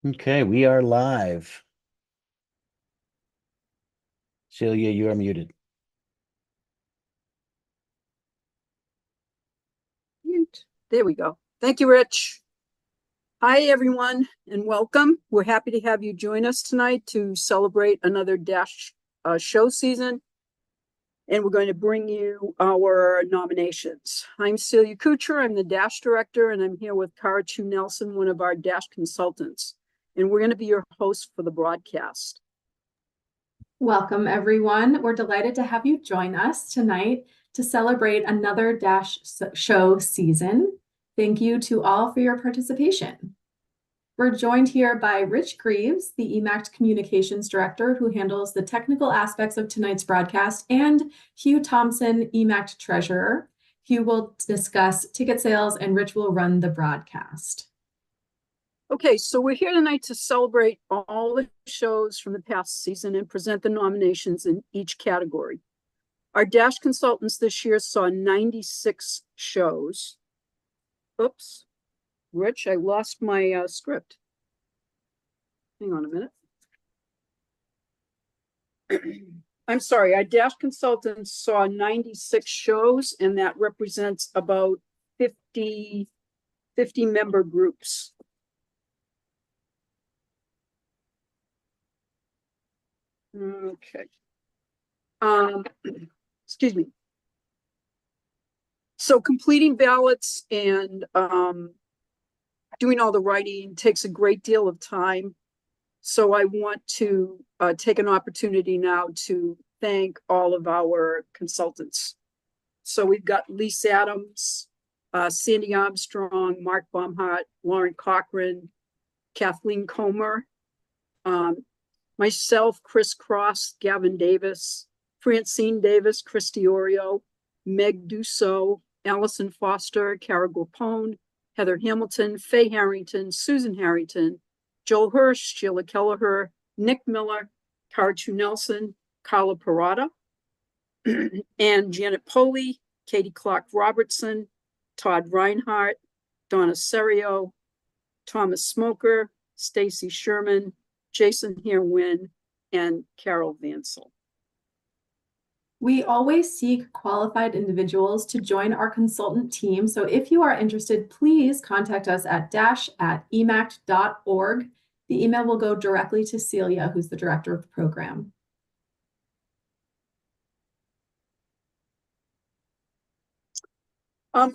Okay, we are live. Celia, you are muted. Mute. There we go. Thank you, Rich. Hi, everyone, and welcome. We're happy to have you join us tonight to celebrate another Dash show season. And we're going to bring you our nominations. I'm Celia Kucher. I'm the Dash director, and I'm here with Cary Nelson, one of our Dash consultants. And we're going to be your host for the broadcast. Welcome, everyone. We're delighted to have you join us tonight to celebrate another Dash show season. Thank you to all for your participation. We're joined here by Rich Greaves, the EMACT Communications Director, who handles the technical aspects of tonight's broadcast, and Hugh Thompson, EMACT Treasurer. Hugh will discuss ticket sales, and Rich will run the broadcast. Okay, so we're here tonight to celebrate all the shows from the past season and present the nominations in each category. Our Dash consultants this year saw 96 shows. Oops, Rich, I lost my script. Hang on a minute. I'm sorry, our Dash consultants saw 96 shows, and that represents about 50 member groups. Okay. Excuse me. So completing ballots and doing all the writing takes a great deal of time. So I want to take an opportunity now to thank all of our consultants. So we've got Lisa Adams, Sandy Armstrong, Mark Baumhart, Lauren Cochran, Kathleen Comer, myself, Chris Cross, Gavin Davis, Francine Davis, Christy Orio, Meg Dussault, Allison Foster, Cara Gopone, Heather Hamilton, Faye Harrington, Susan Harrington, Joel Hirsch, Sheila Kelleher, Nick Miller, Cary Nelson, Carla Parada, and Janet Poley, Katie Clark Robertson, Todd Reinhardt, Donna Serio, Thomas Smoker, Stacy Sherman, Jason Herwin, and Carol Vansel. We always seek qualified individuals to join our consultant team. So if you are interested, please contact us at dash@emact.org. The email will go directly to Celia, who's the director of the program.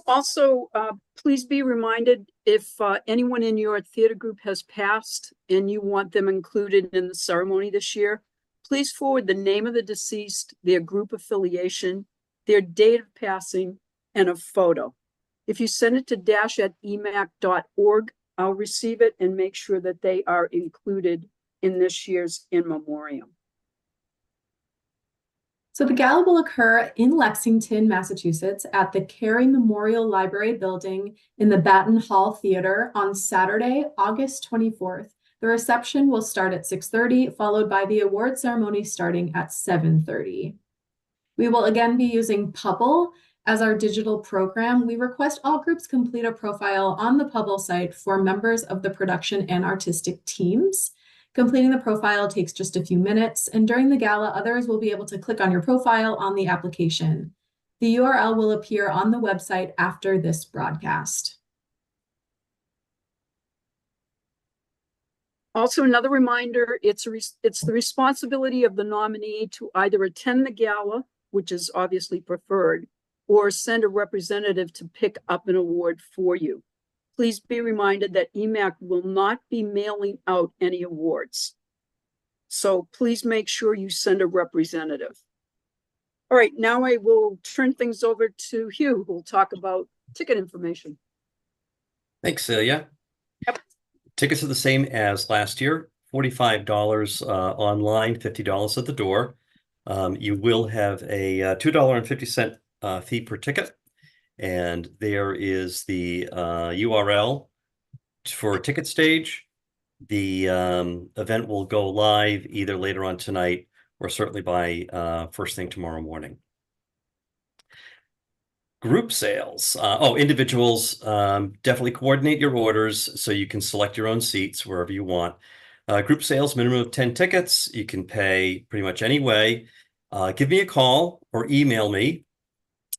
Also, please be reminded if anyone in your theater group has passed and you want them included in the ceremony this year, please forward the name of the deceased, their group affiliation, their date of passing, and a photo. If you send it to dash@emact.org, I'll receive it and make sure that they are included in this year's in memoriam. So the gala will occur in Lexington, Massachusetts at the Cary Memorial Library building in the Battin Hall Theater on Saturday, August 24th. The reception will start at 6:30, followed by the award ceremony starting at 7:30. We will again be using Publ as our digital program. We request all groups complete a profile on the Publ site for members of the production and artistic teams. Completing the profile takes just a few minutes, and during the gala, others will be able to click on your profile on the application. The URL will appear on the website after this broadcast. Also, another reminder, it's the responsibility of the nominee to either attend the gala, which is obviously preferred, or send a representative to pick up an award for you. Please be reminded that EMACT will not be mailing out any awards. So please make sure you send a representative. All right, now I will turn things over to Hugh, who will talk about ticket information. Thanks, Celia. Yep. Tickets are the same as last year, $45 online, $50 at the door. You will have a $2.50 fee per ticket. And there is the URL for Ticket Stage. The event will go live either later on tonight or certainly by first thing tomorrow morning. Group sales. Individuals, definitely coordinate your orders so you can select your own seats wherever you want. Group sales, minimum of 10 tickets. You can pay pretty much any way. Give me a call or email me,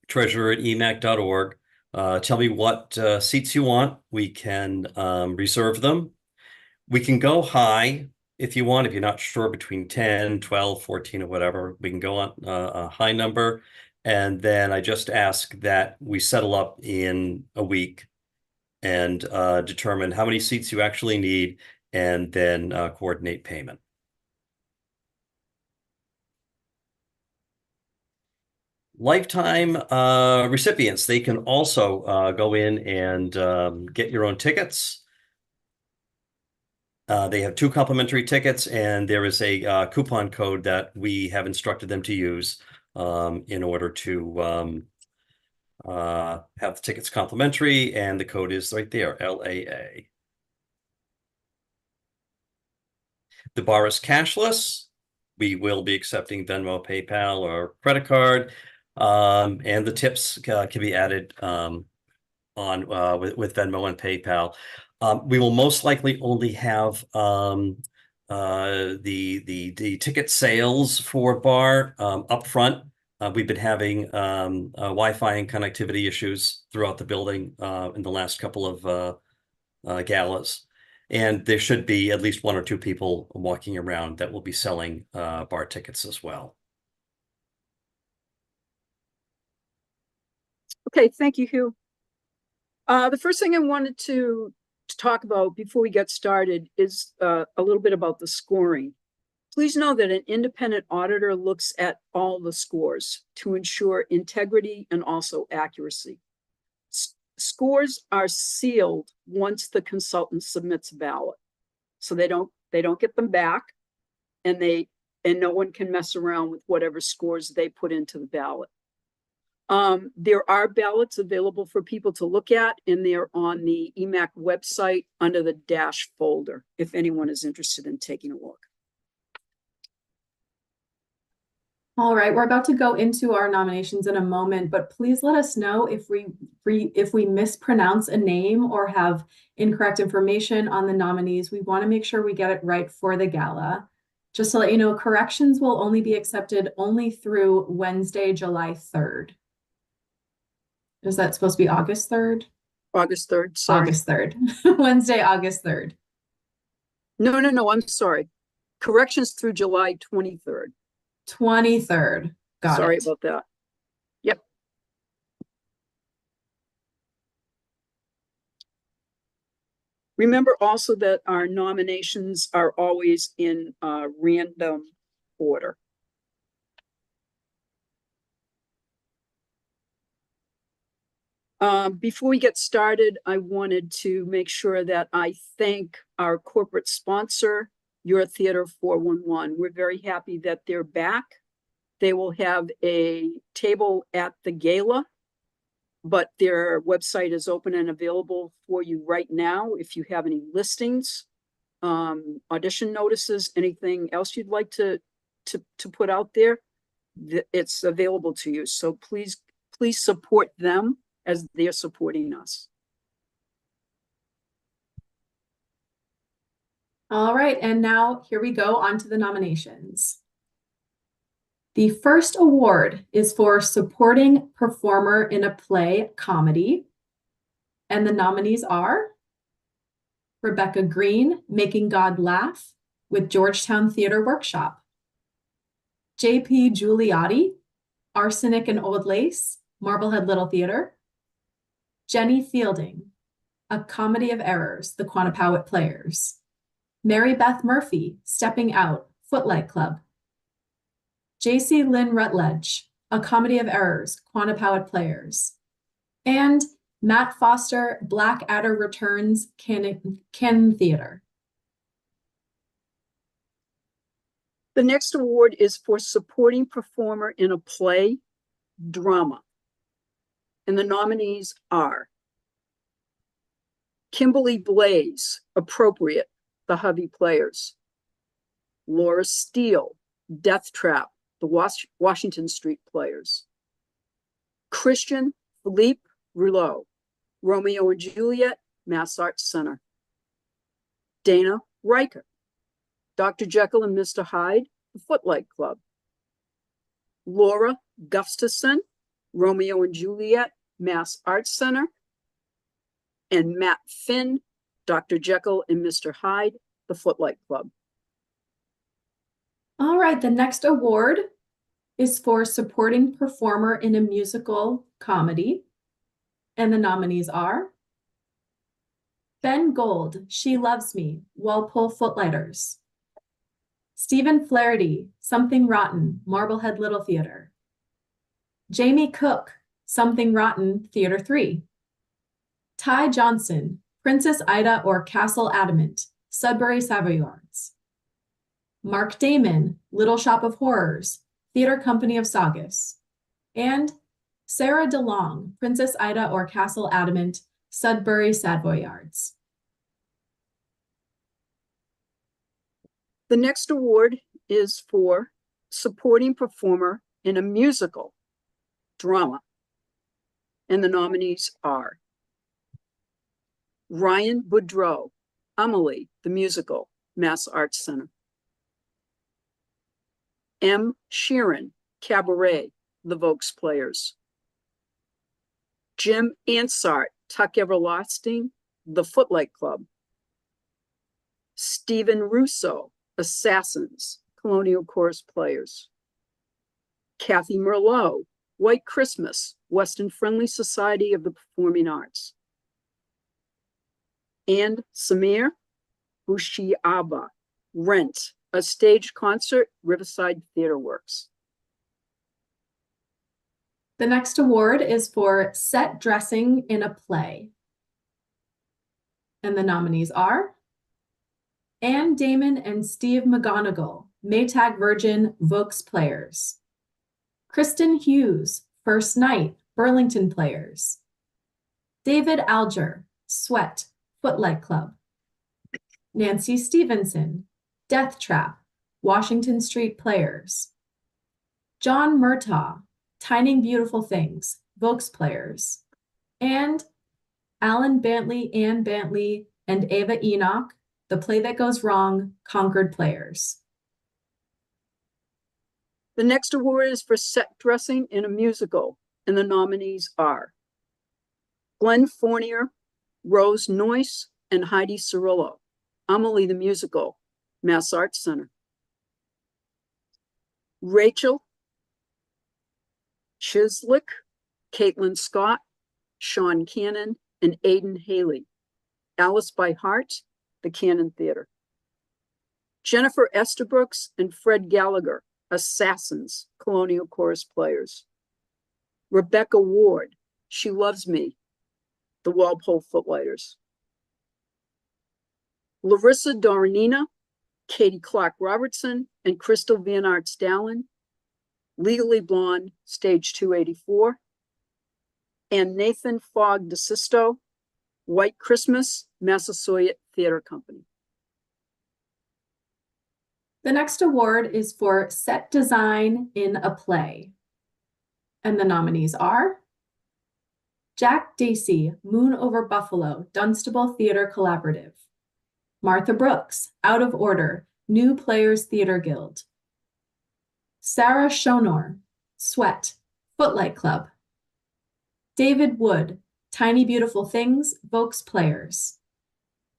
treasurer@emact.org. Tell me what seats you want. We can reserve them. We can go high if you want, if you're not sure, between 10, 12, 14, or whatever. We can go on a high number. And then I just ask that we settle up in a week and determine how many seats you actually need, and then coordinate payment. Lifetime recipients, they can also go in and get your own tickets. They have 2 complimentary tickets, and there is a coupon code that we have instructed them to use in order to have the tickets complimentary, and the code is right there, LAA. The bar is cashless. We will be accepting Venmo, PayPal, or credit card, and the tips can be added on with Venmo and PayPal. We will most likely only have the ticket sales for bar up front. We've been having Wi-Fi and connectivity issues throughout the building in the last couple of galas. And there should be at least 1 or 2 people walking around that will be selling bar tickets as well. Okay, thank you, Hugh. The first thing I wanted to talk about before we get started is a little bit about the scoring. Please know that an independent auditor looks at all the scores to ensure integrity and also accuracy. Scores are sealed once the consultant submits a ballot, so they don't get them back, and no one can mess around with whatever scores they put into the ballot. There are ballots available for people to look at, and they're on the EMACT website under the dash folder, if anyone is interested in taking a look. All right, we're about to go into our nominations in a moment, but please let us know if we mispronounce a name or have incorrect information on the nominees. We want to make sure we get it right for the gala. Just to let you know, corrections will only be accepted through Wednesday, July 3rd. Is that supposed to be August 3rd? August 3rd, sorry. August 3rd. Wednesday, August 3rd. No, I'm sorry. Corrections through July 23rd. 23rd. Got Sorry it. about that. Yep. Remember also that our nominations are always in random order. Before we get started, I wanted to make sure that I thank our corporate sponsor, Your Theater 411. We're very happy that they're back. They will have a table at the gala, but their website is open and available for you right now. If you have any listings, audition notices, anything else you'd like to put out there, it's available to you. So please support them as they're supporting us. All right, and now here we go on to the nominations. The first award is for supporting performer in a play comedy. And the nominees are Rebecca Green, Making God Laugh with Georgetown Theater Workshop. J.P. Giuliotti, Arsenic and Old Lace, Marblehead Little Theater. Jenny Fielding, A Comedy of Errors, The Quantapowhat Players. Mary Beth Murphy, Stepping Out, Footlight Club. J.C. Lynn Rutledge, A Comedy of Errors, Quantapowhat Players. And Matt Foster, Blackadder Returns, Cannon Theater. The next award is for supporting performer in a play drama. And the nominees are Kimberly Blaze, Appropriate, The Hovey Players. Laura Steele, Death Trap, The Washington Street Players. Christian Philippe Rouleau, Romeo and Juliet, Mass Arts Center. Dana Riker, Dr. Jekyll and Mr. Hyde, the Footlight Club. Laura Gustafson, Romeo and Juliet, Mass Arts Center. And Matt Finn, Dr. Jekyll and Mr. Hyde, the Footlight Club. All right, the next award is for supporting performer in a musical comedy. And the nominees are Ben Gold, She Loves Me, Walpole Footlighters. Stephen Flaherty, Something Rotten, Marblehead Little Theater. Jamie Cook, Something Rotten, Theater 3. Ty Johnson, Princess Ida or Castle Adamant, Sudbury Savoyards. Mark Damon, Little Shop of Horrors, Theater Company of Saugus. And Sarah DeLong, Princess Ida or Castle Adamant, Sudbury Savoyards. The next award is for supporting performer in a musical drama. And the nominees are Ryan Boudreau, Amelie, the musical, Mass Arts Center. M. Sheeran, Cabaret, the Vokes Players. Jim Ansart, Tuck Everlasting, the Footlight Club. Stephen Russo, Assassins, Colonial Chorus Players. Kathy Merlot, White Christmas, Weston Friendly Society of the Performing Arts. And Samir Bushiaba, Rent, a staged concert, Riverside Theater Works. The next award is for set dressing in a play. And the nominees are Ann Damon and Steve McGonigal, Maytag Virgin, Vokes Players. Kristen Hughes, First Night, Burlington Players. David Alger, Sweat, Footlight Club. Nancy Stevenson, Death Trap, Washington Street Players. John Murtaugh, Tiny Beautiful Things, Vokes Players. And Alan Bantley, Ann Bantley, and Ava Enoch, The Play That Goes Wrong, Concord Players. The next award is for set dressing in a musical, and the nominees are Glenn Fournier, Rose Noyce, and Heidi Cirillo, Amelie the Musical, Mass Arts Center. Rachel Chislick, Caitlin Scott, Sean Cannon, and Aidan Haley, Alice by Heart, the Cannon Theater. Jennifer Estabrooks and Fred Gallagher, Assassins, Colonial Chorus Players. Rebecca Ward, She Loves Me, the Walpole Footlighters. Larissa Doranina, Katie Clark Robertson, and Crystal Van Arts Dallin, Legally Blonde, Stage 284. And Nathan Fogg DeSisto, White Christmas, Massasoit Theater Company. The next award is for set design in a play. And the nominees are Jack Dacey, Moon Over Buffalo, Dunstable Theater Collaborative. Martha Brooks, Out of Order, New Players Theater Guild. Sarah Shonor, Sweat, Footlight Club. David Wood, Tiny Beautiful Things, Vokes Players.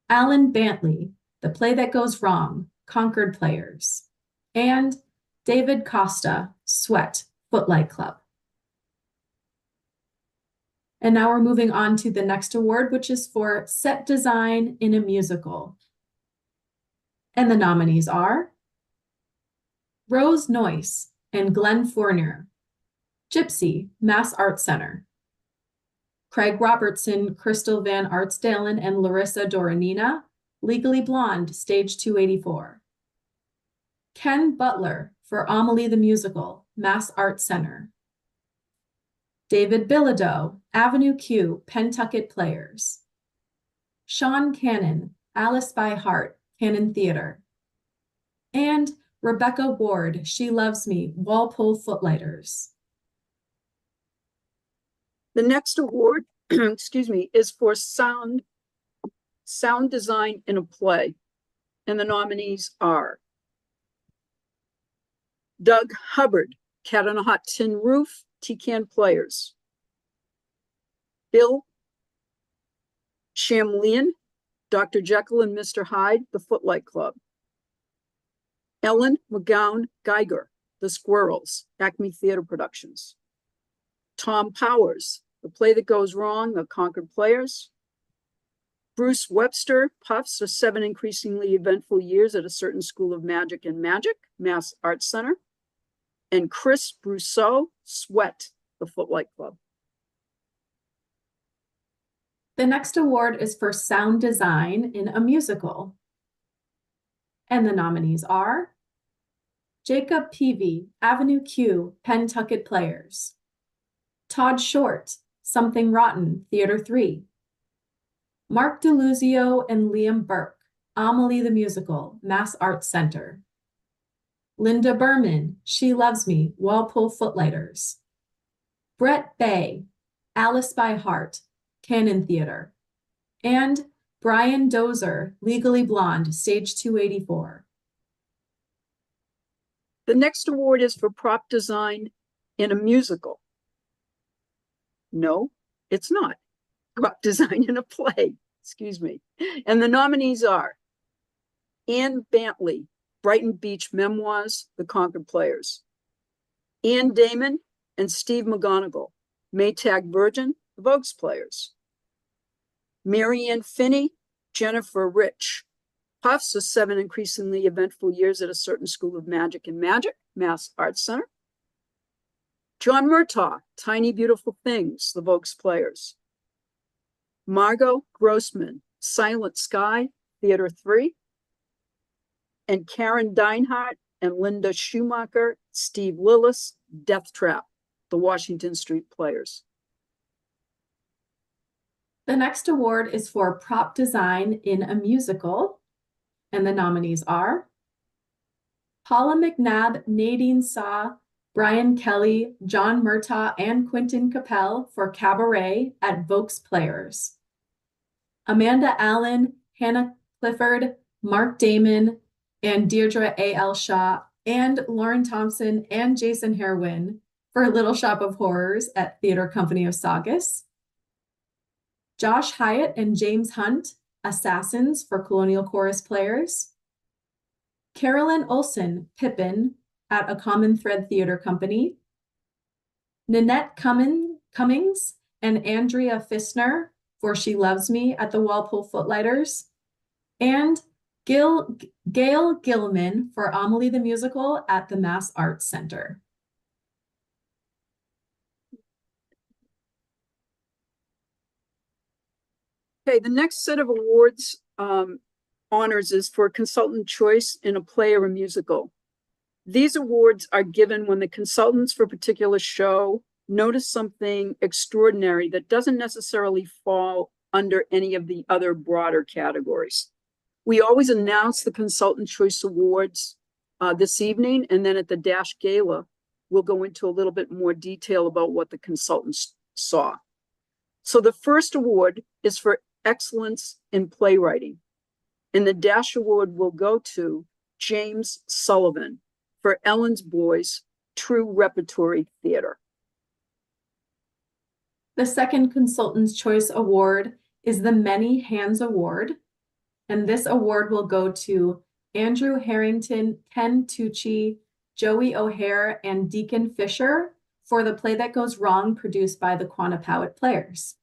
Alan Bantley, The Play That Goes Wrong, Concord Players. And David Costa, Sweat, Footlight Club. And now we're moving on to the next award, which is for set design in a musical. And the nominees are Rose Noyce and Glenn Fournier, Gypsy, Mass Arts Center. Craig Robertson, Crystal Van Artsdalen, and Larissa Doranina, Legally Blonde, Stage 284. Ken Butler for Amelie the Musical, Mass Arts Center. David Bilodeau, Avenue Q, Pentucket Players. Sean Cannon, Alice by Heart, Cannon Theater. And Rebecca Ward, She Loves Me, Walpole Footlighters. The next award, excuse me, is for sound design in a play. And the nominees are Doug Hubbard, Cat on a Hot Tin Roof, T-Can Players. Bill Shamlian, Dr. Jekyll and Mr. Hyde, The Footlight Club. Ellen McGowan Geiger, The Squirrels, Acme Theater Productions. Tom Powers, The Play That Goes Wrong, The Concord Players. Bruce Webster, Puffs, for 7 increasingly eventful years at a certain school of magic and magic, Mass Arts Center. And Chris Brousseau, Sweat, The Footlight Club. The next award is for sound design in a musical. And the nominees are Jacob Peavy, Avenue Q, Pentucket Players. Todd Short, Something Rotten, Theater 3. Mark DeLuzio and Liam Burke, Amelie the Musical, Mass Arts Center. Linda Berman, She Loves Me, Walpole Footlighters. Brett Bay, Alice by Heart, Canon Theater. And Brian Dozer, Legally Blonde, Stage 284. The next award is for prop design in a musical. No, it's not. Prop design in a play, excuse me. And the nominees are Ann Bantley, Brighton Beach Memoirs, The Concord Players. Ian Damon and Steve McGonigal, Maytag Virgin, The Vogues Players. Marianne Finney, Jennifer Rich, Puffs, for 7 increasingly eventful years at a certain school of magic and magic, Mass Arts Center. John Murtaugh, Tiny Beautiful Things, The Vogues Players. Margot Grossman, Silent Sky, Theater 3. And Karen Deinhardt and Linda Schumacher, Steve Lillis, Death Trap, The Washington Street Players. The next award is for prop design in a musical. And the nominees are Paula McNabb, Nadine Saw, Brian Kelly, John Murtaugh, and Quentin Capel for Cabaret at Vogues Players. Amanda Allen, Hannah Clifford, Mark Damon, and Deirdre A.L. Shaw, and Lauren Thompson and Jason Herwin for Little Shop of Horrors at Theater Company of Saugus. Josh Hyatt and James Hunt, Assassins for Colonial Chorus Players. Carolyn Olson, Pippin at A Common Thread Theater Company. Nanette Cummings and Andrea Fissner for She Loves Me at the Walpole Footlighters. And Gail Gilman for Amelie the Musical at the Mass Arts Center. Okay, the next set of awards honors is for consultant choice in a play or a musical. These awards are given when the consultants for a particular show notice something extraordinary that doesn't necessarily fall under any of the other broader categories. We always announce the Consultant Choice Awards this evening, and then at the Dash Gala, we'll go into a little bit more detail about what the consultants saw. So the first award is for excellence in playwriting, and the Dash Award will go to James Sullivan for Ellen's Boys, True Repertory Theater. The second Consultant's Choice Award is the Many Hands Award, and this award will go to Andrew Harrington, Ken Tucci, Joey O'Hare, and Deacon Fisher for The Play That Goes Wrong, produced by the Quannapowitt Players.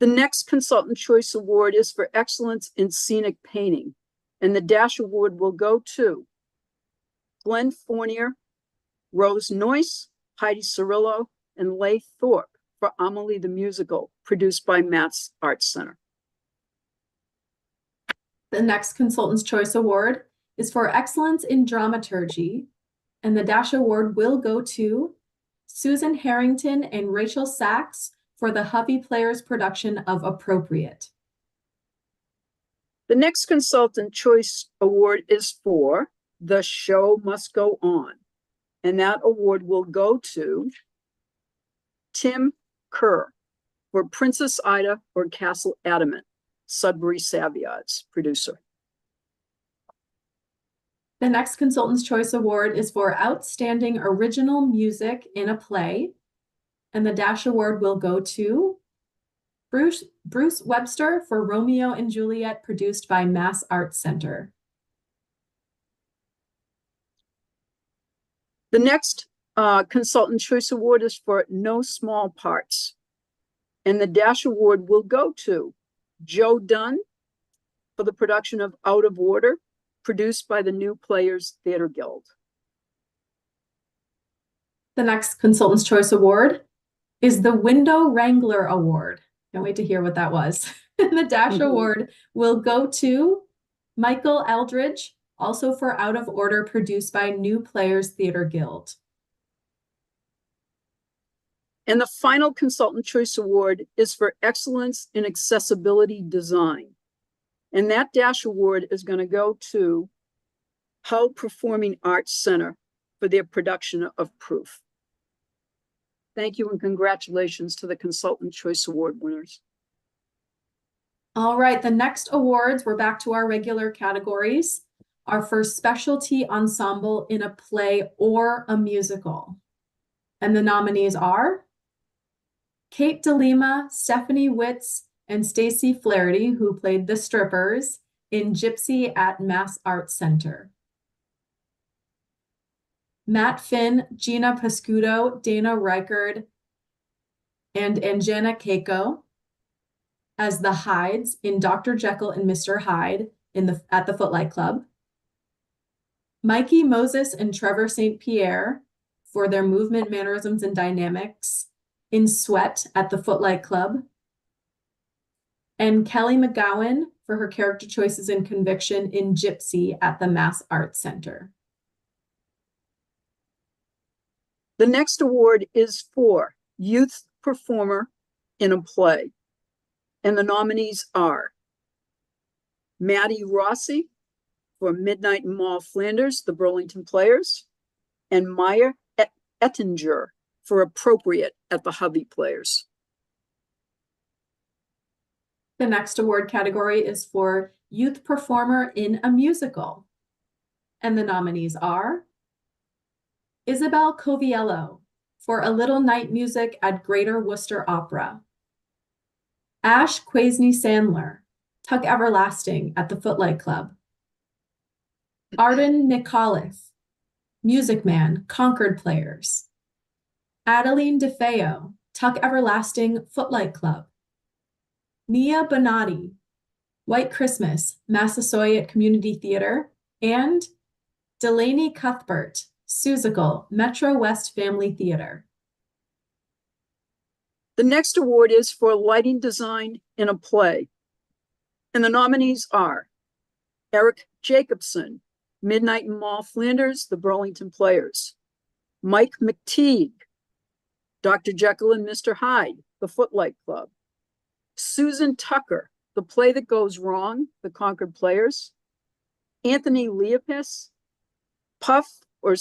The next Consultant Choice Award is for excellence in scenic painting, and the Dash Award will go to Glenn Fournier, Rose Noyce, Heidi Cirillo, and Leigh Thorpe for Amelie the Musical, produced by Matt's Arts Center. The next Consultant's Choice Award is for excellence in dramaturgy, and the Dash Award will go to Susan Harrington and Rachel Sachs for the Hovey Players production of Appropriate. The next Consultant Choice Award is for The Show Must Go On, and that award will go to Tim Kerr for Princess Ida or Castle Adamant, Sudbury Savoyards, producer. The next Consultant's Choice Award is for Outstanding Original Music in a Play. And the Dash Award will go to Bruce Webster for Romeo and Juliet, produced by Mass Arts Center. The next Consultant Choice Award is for No Small Parts. And the Dash Award will go to Joe Dunn for the production of Out of Order, produced by the New Players Theater Guild. The next Consultant's Choice Award is the Window Wrangler Award. Can't wait to hear what that was. The Dash Award will go to Michael Eldridge, also for Out of Order, produced by New Players Theater Guild. And the final Consultant Choice Award is for Excellence in Accessibility Design. And that Dash Award is going to go to Hull Performing Arts Center for their production of Proof. Thank you and congratulations to the Consultant Choice Award winners. All right, the next awards, we're back to our regular categories, are for Specialty Ensemble in a Play or a Musical. And the nominees are Kate DeLima, Stephanie Witz, and Stacey Flaherty, who played the strippers in Gypsy at Mass Arts Center. Matt Finn, Gina Pascudo, Dana Reichard, and Anjana Keiko as the Hydes in Dr. Jekyll and Mr. Hyde at the Footlight Club. Mikey Moses and Trevor St. Pierre for their movement, mannerisms, and dynamics in Sweat at the Footlight Club. And Kelly McGowan for her character choices and conviction in Gypsy at the Mass Arts Center. The next award is for Youth Performer in a Play. And the nominees are Maddie Rossi for Midnight in Mall Flanders, the Burlington Players, and Maya Ettinger for Appropriate at the Hovey Players. The next award category is for Youth Performer in a Musical. And the nominees are Isabel Coviello for A Little Night Music at Greater Worcester Opera. Ash Quaisney Sandler, Tuck Everlasting at the Footlight Club. Arden Nicolith, Music Man, Concord Players. Adeline DeFeo, Tuck Everlasting, Footlight Club. Mia Bonatti, White Christmas, Massasoit Community Theater, and Delaney Cuthbert, Seussical, Metro West Family Theater. The next award is for Lighting Design in a Play. And the nominees are Eric Jacobson, Midnight in Mall Flanders, the Burlington Players. Mike McTeague, Dr. Jekyll and Mr. Hyde, the Footlight Club. Susan Tucker, The Play That Goes Wrong, the Concord Players. Anthony Leopis, Puffs or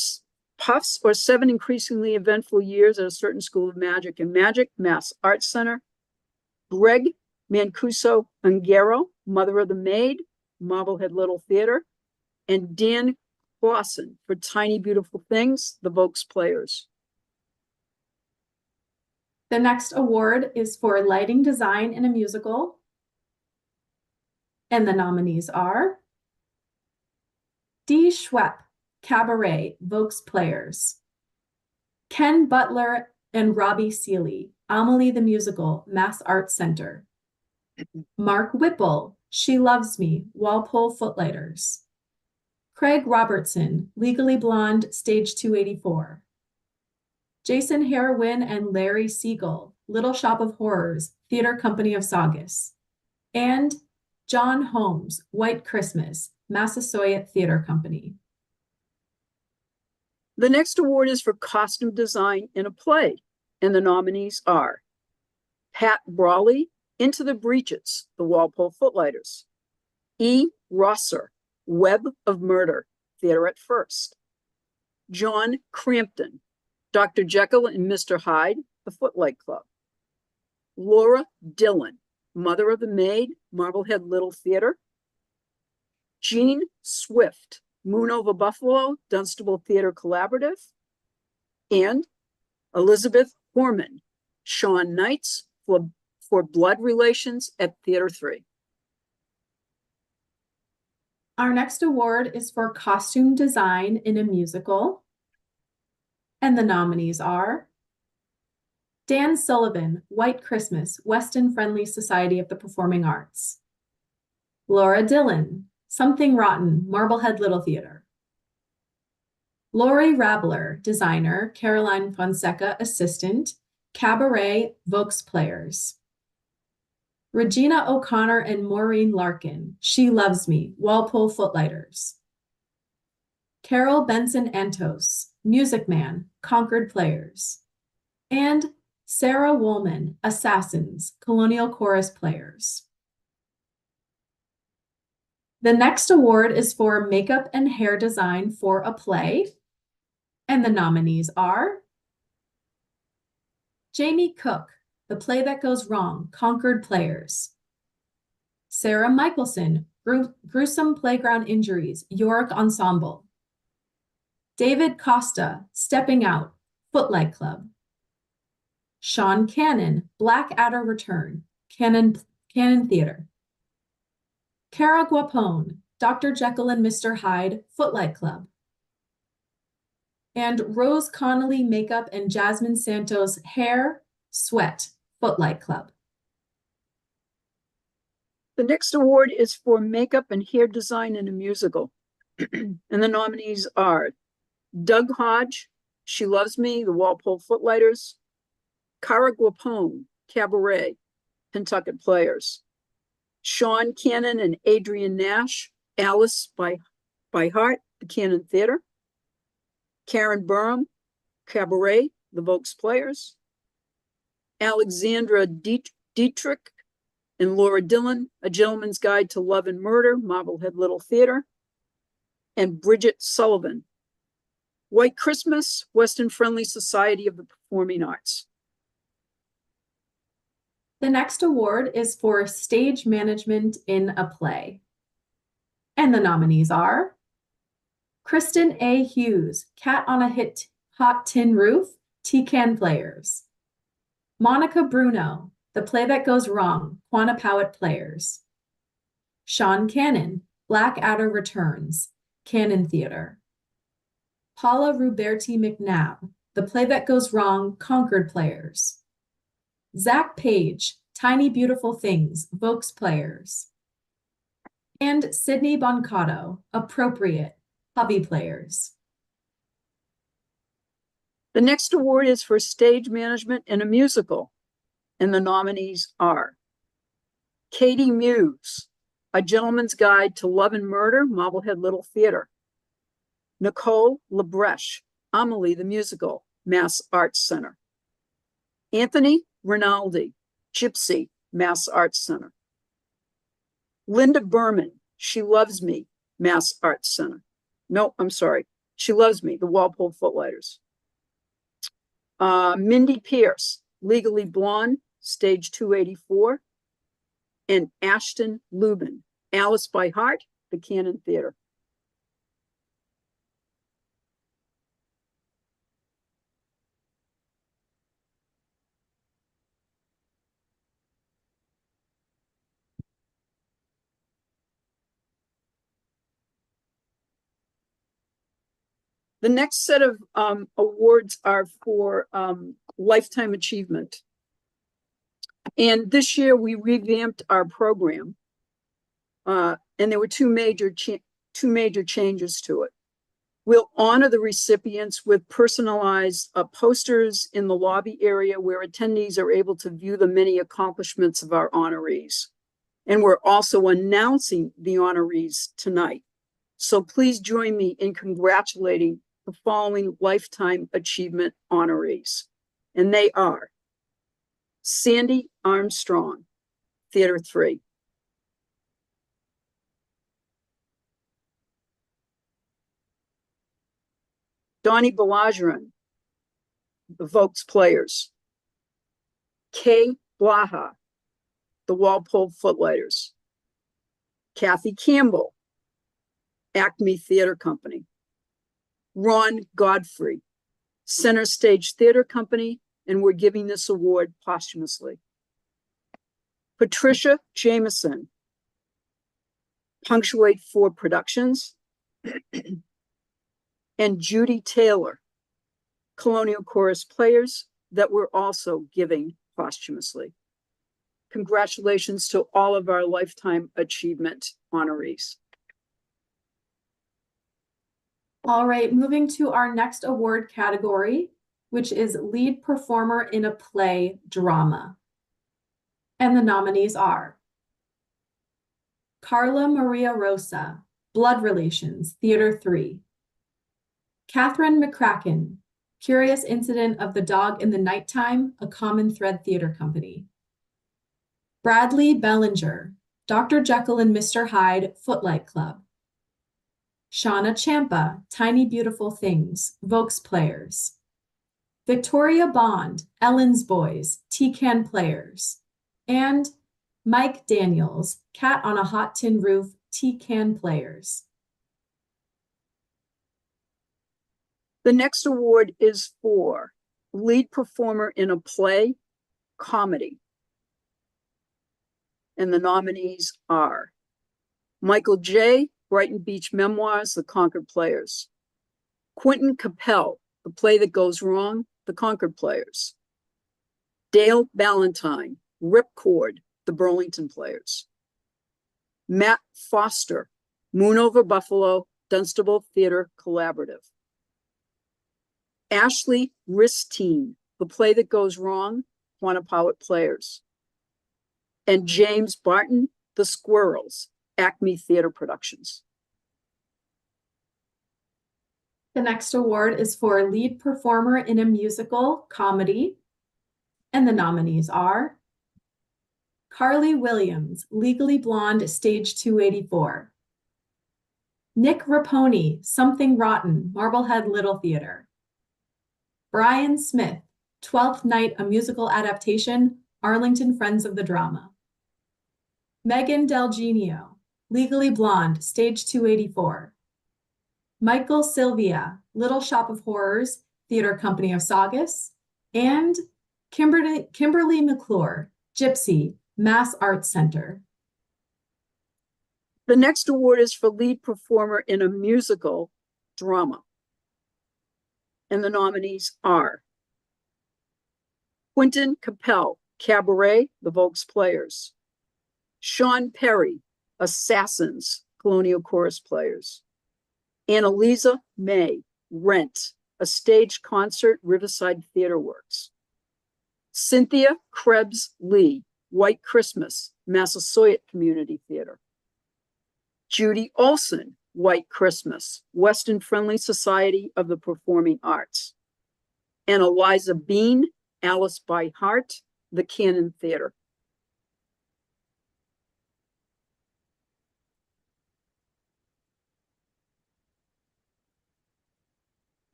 7 Increasingly Eventful Years at a Certain School of Magic and Magic, Mass Arts Center. Greg Mancuso Ungaro, Mother of the Maid, Marblehead Little Theater. And Dan Clausen for Tiny Beautiful Things, the Vokes Players. The next award is for Lighting Design in a Musical. And the nominees are Dee Schwepp, Cabaret, Vokes Players. Ken Butler and Robbie Seeley, Amelie the Musical, Mass Arts Center. Mark Whipple, She Loves Me, Walpole Footlighters. Craig Robertson, Legally Blonde, Stage 284. Jason Harwin and Larry Siegel, Little Shop of Horrors, Theater Company of Saugus. And John Holmes, White Christmas, Massasoit Theater Company. The next award is for Costume Design in a Play. And the nominees are Pat Brawley, Into the Breeches, the Walpole Footlighters. E. Rosser, Web of Murder, Theater at First. John Crampton, Dr. Jekyll and Mr. Hyde, the Footlight Club. Laura Dillon, Mother of the Maid, Marblehead Little Theater. Jean Swift, Moon Over Buffalo, Dunstable Theater Collaborative. And Elizabeth Horman, Sean Knights for Blood Relations at Theater 3. Our next award is for costume design in a musical. And the nominees are Dan Sullivan, White Christmas, Weston Friendly Society of the Performing Arts. Laura Dillon, Something Rotten, Marblehead Little Theater. Lori Rabler, designer, Caroline Fonseca, assistant, Cabaret, Vokes Players. Regina O'Connor and Maureen Larkin, She Loves Me, Walpole Footlighters. Carol Benson Antos, Music Man, Concord Players. And Sarah Woolman, Assassins, Colonial Chorus Players. The next award is for makeup and hair design for a play. And the nominees are Jamie Cook, The Play That Goes Wrong, Concord Players. Sarah Michelson, Gruesome Playground Injuries, York Ensemble. David Costa, Stepping Out, Footlight Club. Sean Cannon, Blackadder Return, Cannon Theater. Cara Guapone, Dr. Jekyll and Mr. Hyde, Footlight Club. And Rose Connolly Makeup and Jasmine Santos Hair, Sweat, Footlight Club. The next award is for makeup and hair design in a musical. And the nominees are Doug Hodge, She Loves Me, the Walpole Footlighters. Cara Guapone, Cabaret, Pentucket Players. Sean Cannon and Adrian Nash, Alice by Heart, the Cannon Theater. Karen Burham, Cabaret, the Vokes Players. Alexandra Dietrich and Laura Dillon, A Gentleman's Guide to Love and Murder, Marblehead Little Theater. And Bridget Sullivan, White Christmas, Western Friendly Society of the Performing Arts. The next award is for stage management in a play. And the nominees are Kristen A. Hughes, Cat on a Hot Tin Roof, T-Can Players. Monica Bruno, The Play That Goes Wrong, Quantapowhat Players. Sean Cannon, Blackadder Returns, Cannon Theater. Paula Ruberti McNabb, The Play That Goes Wrong, Concord Players. Zach Page, Tiny Beautiful Things, Vokes Players. And Sydney Boncato, Appropriate, Hobby Players. The next award is for stage management in a musical. And the nominees are Katie Muse, A Gentleman's Guide to Love and Murder, Marblehead Little Theater. Nicole Lebreche, Amelie the Musical, Mass Arts Center. Anthony Rinaldi, Gypsy, Mass Arts Center. Linda Berman, She Loves Me, Mass Arts Center. No, I'm sorry. She Loves Me, the Walpole Footlighters. Mindy Pierce, Legally Blonde, Stage 284. And Ashton Lubin, Alice by Heart, the Cannon Theater. The next set of awards are for lifetime achievement. And this year we revamped our program. And there were two major changes to it. We'll honor the recipients with personalized posters in the lobby area where attendees are able to view the many accomplishments of our honorees. And we're also announcing the honorees tonight. So please join me in congratulating the following lifetime achievement honorees. And they are Sandy Armstrong, Theater 3. Donnie Balajiran, the Vokes Players. Kay Blaha, the Walpole Footlighters. Kathy Campbell, Acme Theater Company. Ron Godfrey, Center Stage Theater Company, and we're giving this award posthumously. Patricia Jameson, Punctuate 4 Productions, and Judy Taylor, Colonial Chorus Players, that we're also giving posthumously. Congratulations to all of our Lifetime Achievement honorees. All right, moving to our next award category, which is Lead Performer in a Play Drama. And the nominees are Carla Maria Rosa, Blood Relations, Theater 3. Catherine McCracken, Curious Incident of the Dog in the Nighttime, A Common Thread Theater Company. Bradley Bellinger, Dr. Jekyll and Mr. Hyde, Footlight Club. Shauna Champa, Tiny Beautiful Things, Vokes Players. Victoria Bond, Ellen's Boys, T-Can Players. And Mike Daniels, Cat on a Hot Tin Roof, T-Can Players. The next award is for Lead Performer in a Play, Comedy. And the nominees are Michael J., Brighton Beach Memoirs, The Concord Players. Quentin Capel, The Play That Goes Wrong, The Concord Players. Dale Ballantyne, Ripcord, The Burlington Players. Matt Foster, Moon Over Buffalo, Dunstable Theater Collaborative. Ashley Ristine, The Play That Goes Wrong, Quantapowhat Players. And James Barton, The Squirrels, Acme Theater Productions. The next award is for Lead Performer in a Musical Comedy. And the nominees are Carly Williams, Legally Blonde, Stage 284. Nick Raponi, Something Rotten, Marblehead Little Theater. Brian Smith, 12th Night, a Musical Adaptation, Arlington Friends of the Drama. Megan Del Genio, Legally Blonde, Stage 284. Michael Sylvia, Little Shop of Horrors, Theater Company of Saugus. And Kimberly McClure, Gypsy, Mass Arts Center. The next award is for Lead Performer in a Musical Drama. And the nominees are Quentin Capel, Cabaret, The Vokes Players. Sean Perry, Assassins, Colonial Chorus Players. Annalisa May, Rent, A Stage Concert, Riverside Theater Works. Cynthia Krebs Lee, White Christmas, Massasoit Community Theater. Judy Olson, White Christmas, Weston Friendly Society of the Performing Arts. And Eliza Bean, Alice by Heart, The Cannon Theater.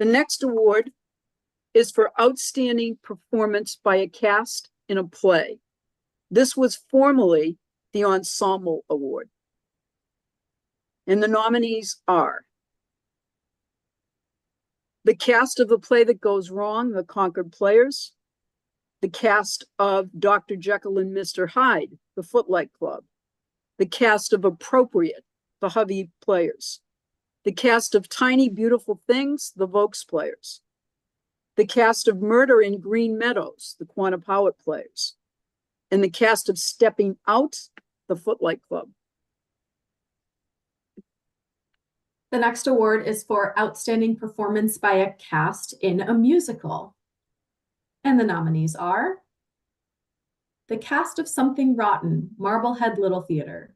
The next award is for Outstanding Performance by a Cast in a Play. This was formerly the Ensemble Award. And the nominees are the cast of The Play That Goes Wrong, The Concord Players. The cast of Dr. Jekyll and Mr. Hyde, The Footlight Club. The cast of Appropriate, The Hovey Players. The cast of Tiny Beautiful Things, The Vokes Players. The cast of Murder in Green Meadows, The Quantapowhat Players. And the cast of Stepping Out, The Footlight Club. The next award is for Outstanding Performance by a Cast in a Musical. And the nominees are the cast of Something Rotten, Marblehead Little Theater.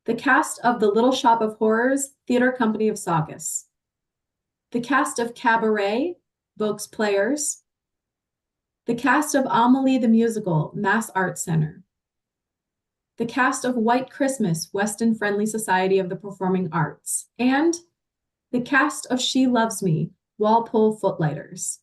The cast of The Little Shop of Horrors, Theater Company of Saugus. The cast of Cabaret, Vokes Players. The cast of Amelie the Musical, Mass Arts Center. The cast of White Christmas, Weston Friendly Society of the Performing Arts. And the cast of She Loves Me, Walpole Footlighters.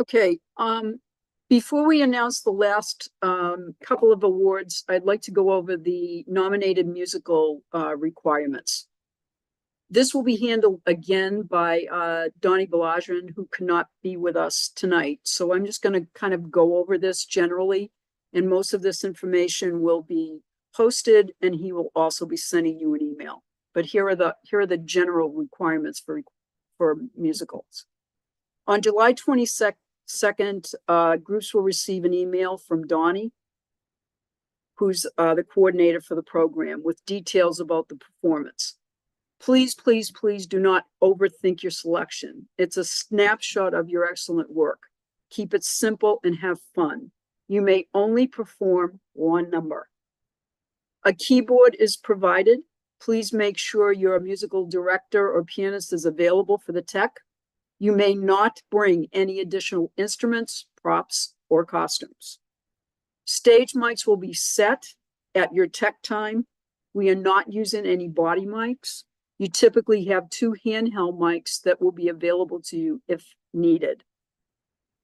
Okay, before we announce the last couple of awards, I'd like to go over the nominated musical requirements. This will be handled again by Donnie Balajian, who cannot be with us tonight. So I'm just going to kind of go over this generally, and most of this information will be posted, and he will also be sending you an email. But here are the general requirements for musicals. On July 22nd, groups will receive an email from Donnie, who's the coordinator for the program, with details about the performance. Please, please, please do not overthink your selection. It's a snapshot of your excellent work. Keep it simple and have fun. You may only perform one number. A keyboard is provided. Please make sure your musical director or pianist is available for the tech. You may not bring any additional instruments, props, or costumes. Stage mics will be set at your tech time. We are not using any body mics. You typically have 2 handheld mics that will be available to you if needed.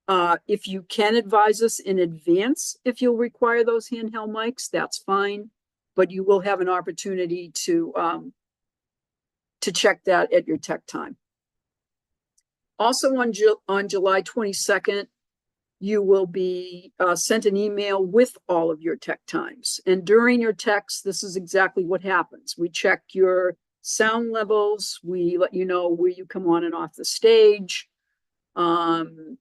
If you can advise us in advance if you'll require those handheld mics, that's fine, but you will have an opportunity to check that at your tech time. Also on July 22nd, you will be sent an email with all of your tech times. And during your techs, this is exactly what happens. We check your sound levels. We let you know where you come on and off the stage. You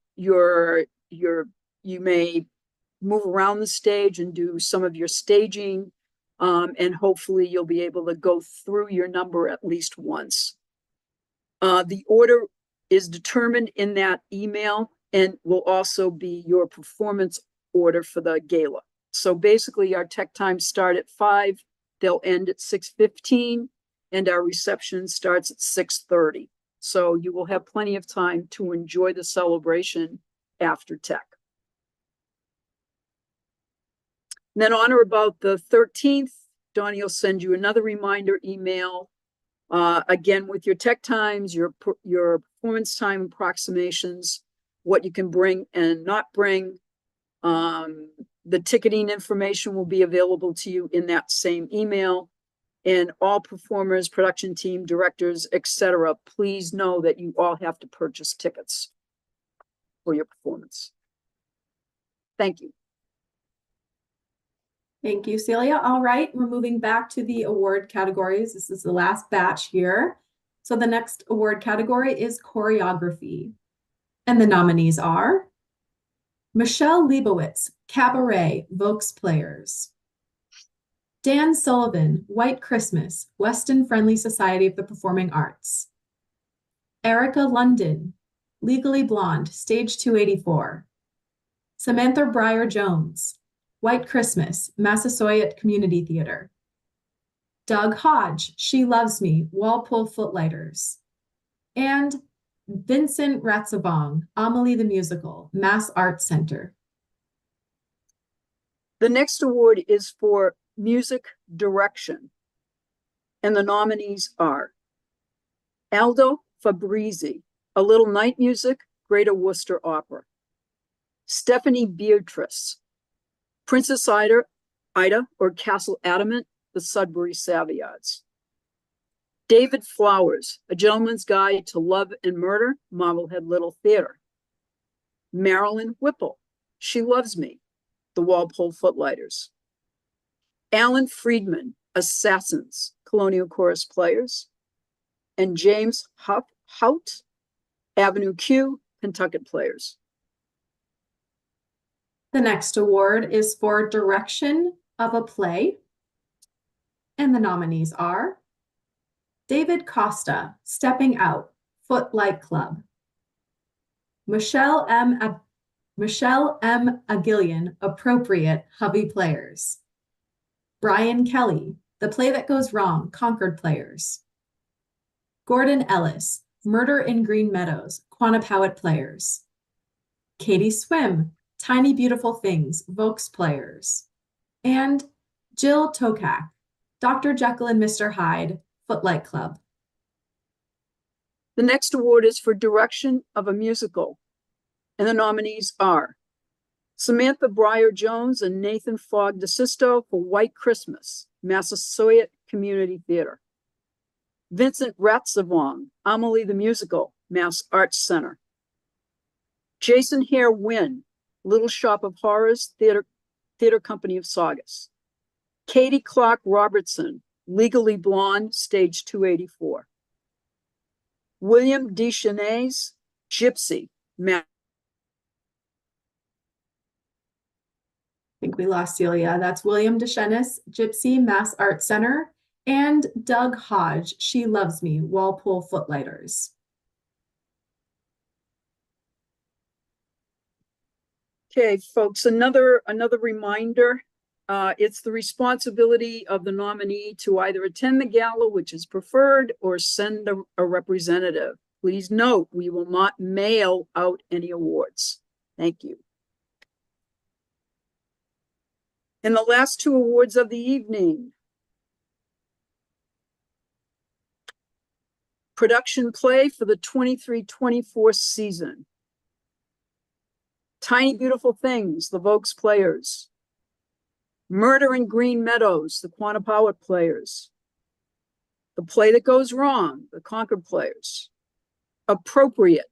may move around the stage and do some of your staging. And hopefully you'll be able to go through your number at least once. The order is determined in that email and will also be your performance order for the gala. So basically our tech times start at 5, they'll end at 6:15, and our reception starts at 6:30. So you will have plenty of time to enjoy the celebration after tech. And then on or about the 13th, Donnie will send you another reminder email, again with your tech times, your performance time approximations, what you can bring and not bring. The ticketing information will be available to you in that same email. And all performers, production team, directors, etc., please know that you all have to purchase tickets for your performance. Thank you. Thank you, Celia. All right, we're moving back to the award categories. This is the last batch here. So the next award category is choreography. And the nominees are Michelle Leibowitz, Cabaret, Vokes Players. Dan Sullivan, White Christmas, Weston Friendly Society of the Performing Arts. Erica London, Legally Blonde, Stage 284. Samantha Breyer-Jones, White Christmas, Massasoit Community Theater. Doug Hodge, She Loves Me, Walpole Footlighters. And Vincent Ratzavong, Amelie the Musical, Mass Arts Center. The next award is for music direction. And the nominees are Aldo Fabrizi, A Little Night Music, Greater Worcester Opera. Stephanie Beatrice, Princess Ida or Castle Adamant, the Sudbury Savoyards. David Flowers, A Gentleman's Guide to Love and Murder, Marblehead Little Theater. Marilyn Whipple, She Loves Me, the Walpole Footlighters. Alan Friedman, Assassins, Colonial Chorus Players. And James Hout, Avenue Q, Pentucket Players. The next award is for direction of a play. And the nominees are David Costa, Stepping Out, Footlight Club. Michelle M. Agillian, Appropriate, Hubby Players. Brian Kelly, The Play That Goes Wrong, Concord Players. Gordon Ellis, Murder in Green Meadows, Quannapowitt Players. Katie Swim, Tiny Beautiful Things, Vokes Players. And Jill Tokak, Dr. Jekyll and Mr. Hyde, Footlight Club. The next award is for direction of a musical. And the nominees are Samantha Breyer-Jones and Nathan Fogg DeSisto for White Christmas, Massasoit Community Theater. Vincent Ratsavong, Amelie the Musical, Mass Arts Center. Jason Hare Wynn, Little Shop of Horrors, Theater Company of Saugus. Katie Clark Robertson, Legally Blonde, Stage 284. William Deschanais, Gypsy, I think we lost Celia. That's William Deschanais, Gypsy, Mass Arts Center, and Doug Hodge, She Loves Me, Walpole Footlighters. Okay, folks, another reminder. It's the responsibility of the nominee to either attend the gala, which is preferred, or send a representative. Please note, we will not mail out any awards. Thank you. And the last two awards of the evening. Production play for the 23-24 season. Tiny Beautiful Things, the Vokes Players. Murder in Green Meadows, the Quantapowhat Players. The Play That Goes Wrong, the Concord Players. Appropriate,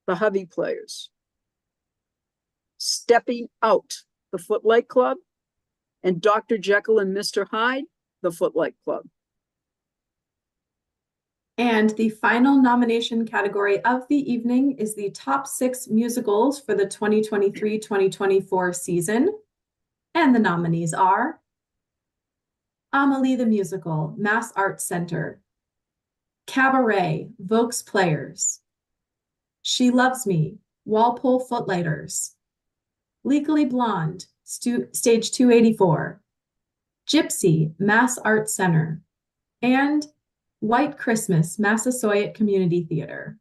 the Hovey Players. Stepping Out, the Footlight Club. And Dr. Jekyll and Mr. Hyde, the Footlight Club. And the final nomination category of the evening is the top 6 musicals for the 2023-2024 season. And the nominees are Amelie the Musical, Mass Arts Center. Cabaret, Vokes Players. She Loves Me, Walpole Footlighters. Legally Blonde, Stage 284. Gypsy, Mass Arts Center. And White Christmas, Massasoit Community Theater.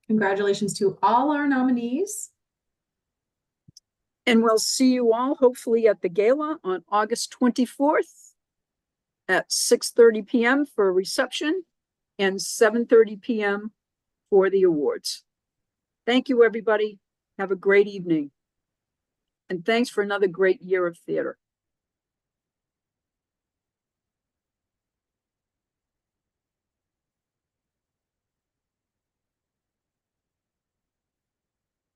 Congratulations to all our nominees. And we'll see you all hopefully at the gala on August 24th at 6:30 p.m. for a reception and 7:30 p.m. for the awards. Thank you, everybody. Have a great evening. And thanks for another great year of theater.